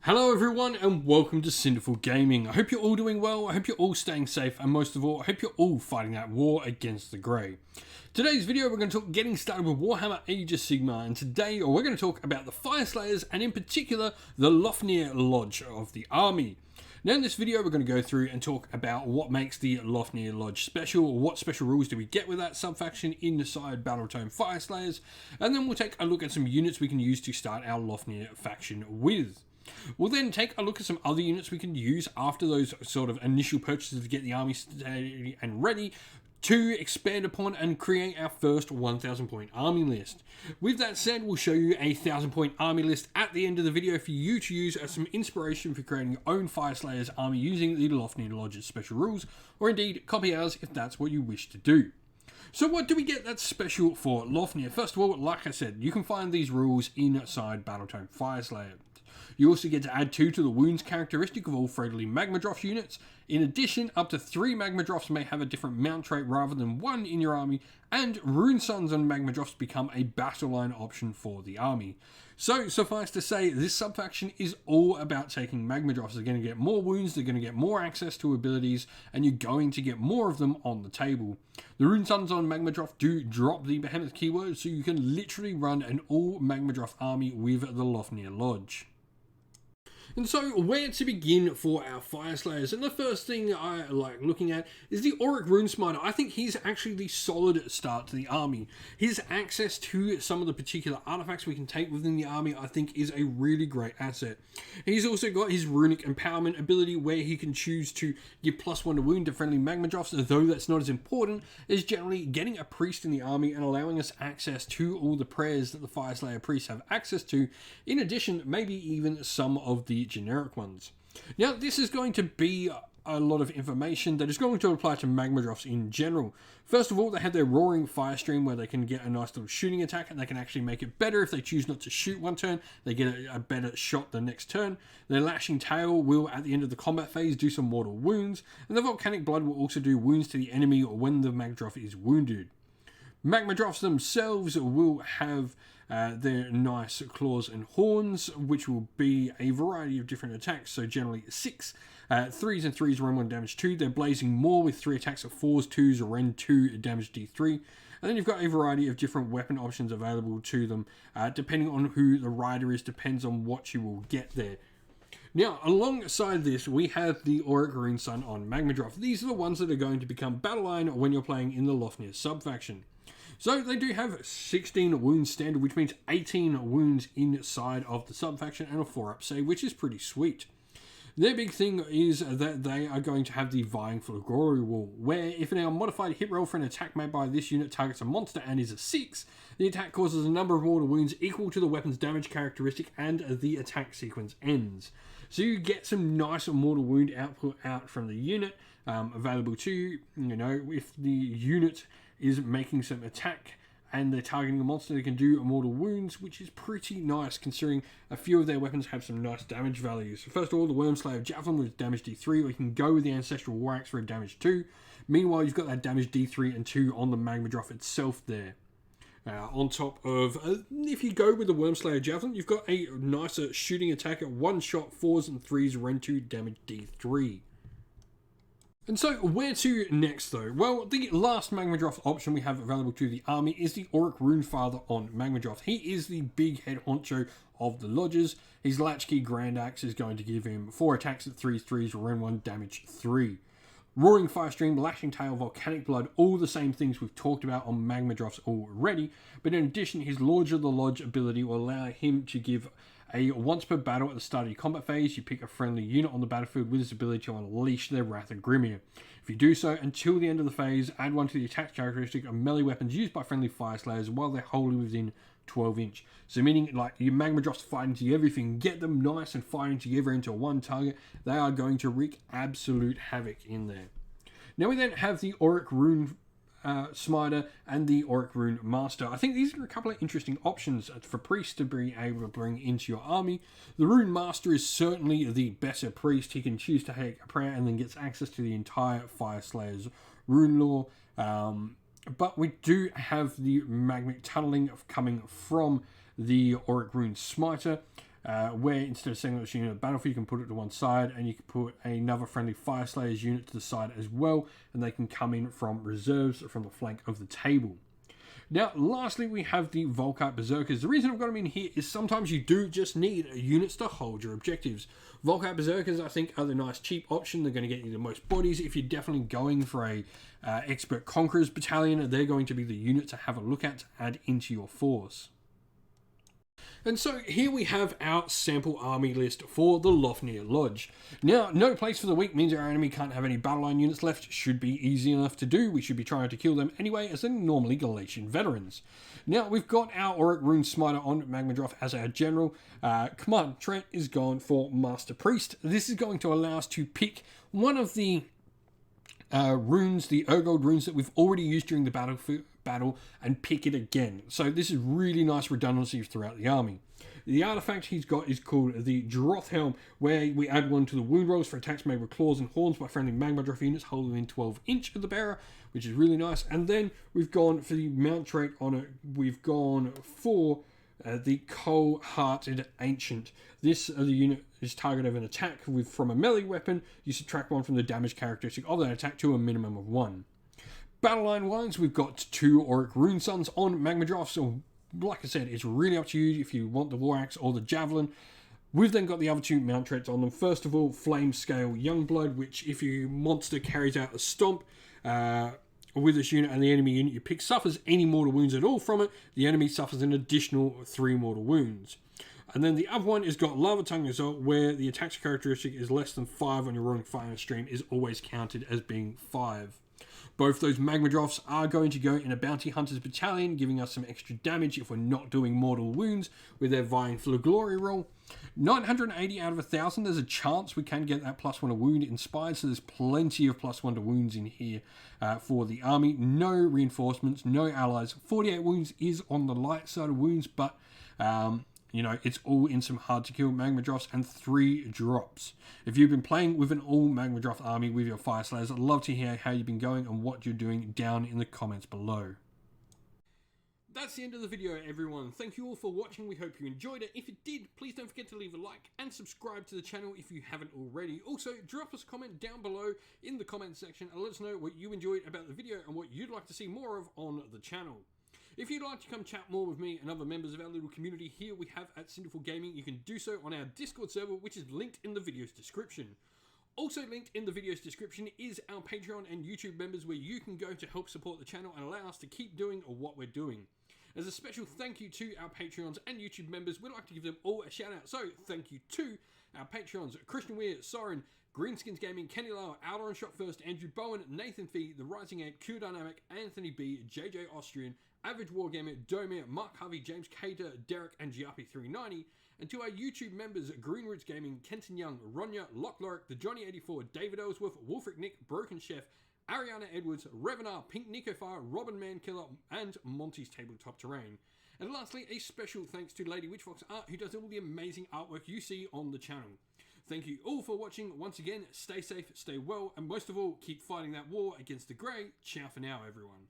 Hello everyone and welcome to Cinderful Gaming. I hope you're all doing well, I hope you're all staying safe, and most of all, I hope you're all fighting that war against the Grey. Today's video we're going to talk getting started with Warhammer Age of Sigmar, and today we're going to talk about the Fyreslayers and in particular the Lofnir Lodge of the army. Now in this video we're going to go through and talk about what makes the Lofnir Lodge special, what special rules do we get with that subfaction inside Battletome Fyreslayers, and then we'll take a look at some units we can use to start our Lofnir faction with. We'll then take a look at some other units we can use after those sort of initial purchases to get the army steady and ready to expand upon and create our first 1000 point army list. With that said, we'll show you a 1000 point army list at the end of the video for you to use as some inspiration for creating your own Fyreslayers army using the Lofnir Lodge's special rules, or indeed copy ours if that's what you wish to do. So what do we get that's special for Lofnir? First of all, like I said, you can find these rules inside Battletome Fyreslayer. You also get to add 2 to the wounds characteristic of all friendly Magmadroth units. In addition, up to 3 Magmadroths may have a different mount trait rather than 1 in your army, and Rune Suns on Magmadroths become a battle line option for the army. So, suffice to say, this subfaction is all about taking Magmadroths. They're going to get more wounds, they're going to get more access to abilities, and you're going to get more of them on the table. The Rune Suns on Magmadroth do drop the Behemoth keyword, so you can literally run an all Magmadroth army with the Lofnir Lodge. And so, where to begin for our Fyreslayers? And the first thing I like looking at is the Auric Runesmiter. I think he's actually the solid start to the army. His access to some of the particular artifacts we can take within the army, I think, is a really great asset. He's also got his Runic Empowerment ability, where he can choose to give +1 to wound to friendly Magmadroths, though that's not as important as generally getting a priest in the army and allowing us access to all the prayers that the Fyreslayer priests have access to, in addition, maybe even some of the generic ones. Now, this is going to be a lot of information that is going to apply to Magmadroths in general. First of all, they have their Roaring Firestream, where they can get a nice little shooting attack, and they can actually make it better if they choose not to shoot one turn. They get a better shot the next turn. Their Lashing Tail will, at the end of the combat phase, do some mortal wounds, and the Volcanic Blood will also do wounds to the enemy when the Magmadroth is wounded. Magmadroths themselves will have their nice claws and horns, which will be a variety of different attacks, so generally 6 3s and 3s Ren 1 damage 2. They're blazing more with 3 attacks of 4s, 2s, Ren 2 damage D3. And then you've got a variety of different weapon options available to them, depending on who the rider is, depends on what you will get there. Now, alongside this, we have the Auric Runesun on Magmadroth. These are the ones that are going to become battle line when you're playing in the Lofnir subfaction. So they do have 16 wounds standard, which means 18 wounds inside of the subfaction and a 4-up save, which is pretty sweet. Their big thing is that they are going to have the Vying for Glory rule, where if an modified hit roll for an attack made by this unit targets a monster and is a 6, the attack causes a number of mortal wounds equal to the weapon's damage characteristic and the attack sequence ends. So you get some nice mortal wound output out from the unit, available to you. You know, if the unit is making some attack and they're targeting a monster, they can do mortal wounds, which is pretty nice considering a few of their weapons have some nice damage values. So first of all, the Wyrmslayer Javelin with damage D3, or you can go with the Ancestral War Axe for a damage 2. Meanwhile, you've got that damage D3 and 2 on the Magmadroth itself there. On top of, if you go with the Wyrmslayer Javelin, you've got a nicer shooting attack at 1 shot, 4s and 3s, Ren 2 damage D3. And so, where to next though? Well, the last Magmadroth option we have available to the army is the Auric Runefather on Magmadroth. He is the big head honcho of the lodges. His Latchkey Grand Axe is going to give him 4 attacks at 3s, Ren 1 damage 3. Roaring Firestream, Lashing Tail, Volcanic Blood, all the same things we've talked about on Magmadroths already, but in addition, his Lord of the Lodge ability will allow him to give a once per battle at the start of your combat phase, you pick a friendly unit on the battlefield with his ability to unleash their Wrath of Grimir. If you do so until the end of the phase, add 1 to the attack characteristic of melee weapons used by friendly Fyreslayers while they're wholly within 12 inch. So meaning, like, your Magmadroths fighting together, if you can get them nice and fighting together into one target, they are going to wreak absolute havoc in there. Now we then have the Auric Rune Smiter and the Auric Rune Master. I think these are a couple of interesting options for priests to be able to bring into your army. The Rune Master is certainly the better priest. He can choose to take a prayer and then gets access to the entire Fyreslayer's rune lore. But we do have the Magmic Tunneling coming from the Auric Rune Smiter. where instead of sending this unit to the battlefield, you can put it to one side, and you can put another friendly Fire Slayers unit to the side as well, and they can come in from reserves from the flank of the table. Now, lastly, we have the Volkite Berserkers. The reason I've got them in here is sometimes you do just need units to hold your objectives. Volkite Berserkers, I think, are the nice cheap option. They're going to get you the most bodies. If you're definitely going for a Expert Conquerors battalion, they're going to be the unit to have a look at to add into your force. And so here we have our sample army list for the Lofnir Lodge. Now, no place for the weak means our enemy can't have any battle line units left. Should be easy enough to do. We should be trying to kill them anyway, as they're normally Galatian veterans. Now, we've got our Auric Rune Smiter on Magmadroth as our general. Command Trent is gone for Master Priest. This is going to allow us to pick one of the runes, the Urgold runes that we've already used during the battle, and pick it again. So this is really nice redundancy throughout the army. The artifact he's got is called the Droth Helm, where we add one to the wound rolls for attacks made with claws and horns by friendly Magmadroth units holding within 12 inch of the bearer, which is really nice. And then we've gone for the mount trait on it. We've gone for the Cold-Hearted Ancient. This the unit is target of an attack from a melee weapon. You subtract one from the damage characteristic of that attack to a minimum of 1. Battle line wise, we've got 2 Auric Rune Suns on Magmadroth, so like I said, it's really up to you if you want the War Axe or the Javelin. We've then got the other 2 mount traits on them. First of all, Flame Scale Youngblood, which if your monster carries out a stomp with this unit and the enemy unit you pick suffers any mortal wounds at all from it, the enemy suffers an additional 3 mortal wounds. And then the other one has got Lava Tongue as well, where the attack's characteristic is less than 5 on your Roaring Fire stream is always counted as being 5. Both those Magmadroths are going to go in a Bounty Hunters battalion, giving us some extra damage if we're not doing mortal wounds with their vying for the glory roll. 980 out of 1,000, there's a chance we can get that +1 to wound inspired, so there's plenty of +1 to wounds in here for the army. No reinforcements, no allies. 48 wounds is on the light side of wounds, but you know, it's all in some hard to kill Magmadroths and 3 drops. If you've been playing with an all Magmadroth army with your Fire Slayers, I'd love to hear how you've been going and what you're doing down in the comments below. That's the end of the video, everyone. Thank you all for watching. We hope you enjoyed it. If you did, please don't forget to leave a like and subscribe to the channel if you haven't already. Also, drop us a comment down below in the comments section and let us know what you enjoyed about the video and what you'd like to see more of on the channel. If you'd like to come chat more with me and other members of our little community here we have at Cinderful Gaming, you can do so on our Discord server, which is linked in the video's description. Also linked in the video's description is our Patreon and YouTube members, where you can go to help support the channel and allow us to keep doing what we're doing. As a special thank you to our Patreons and YouTube members, we'd like to give them all a shout out. So thank you to our Patreons: Christian Weir, Soren, Greenskins Gaming, Kenny Lau, Outer Shot First, Andrew Bowen, Nathan Fee, The Rising Ape, Q Dynamic, Anthony B, JJ Austrian, Average Wargamer, Domir, Mark Harvey, James Cater, Derek, and Giappy390, and to our YouTube members: Green Roots Gaming, Kenton Young, Ronya, Lock Lorick, The Johnny84, David Ellsworth, Wolfric Nick, Broken Chef, Ariana Edwards, Revenar, Pink Nico Fire, Robin Mankiller, and Monty's Tabletop Terrain. And lastly, a special thanks to Lady Witchfox Art, who does all the amazing artwork you see on the channel. Thank you all for watching. Once again, stay safe, stay well, and most of all, keep fighting that war against the Grey. Ciao for now, everyone.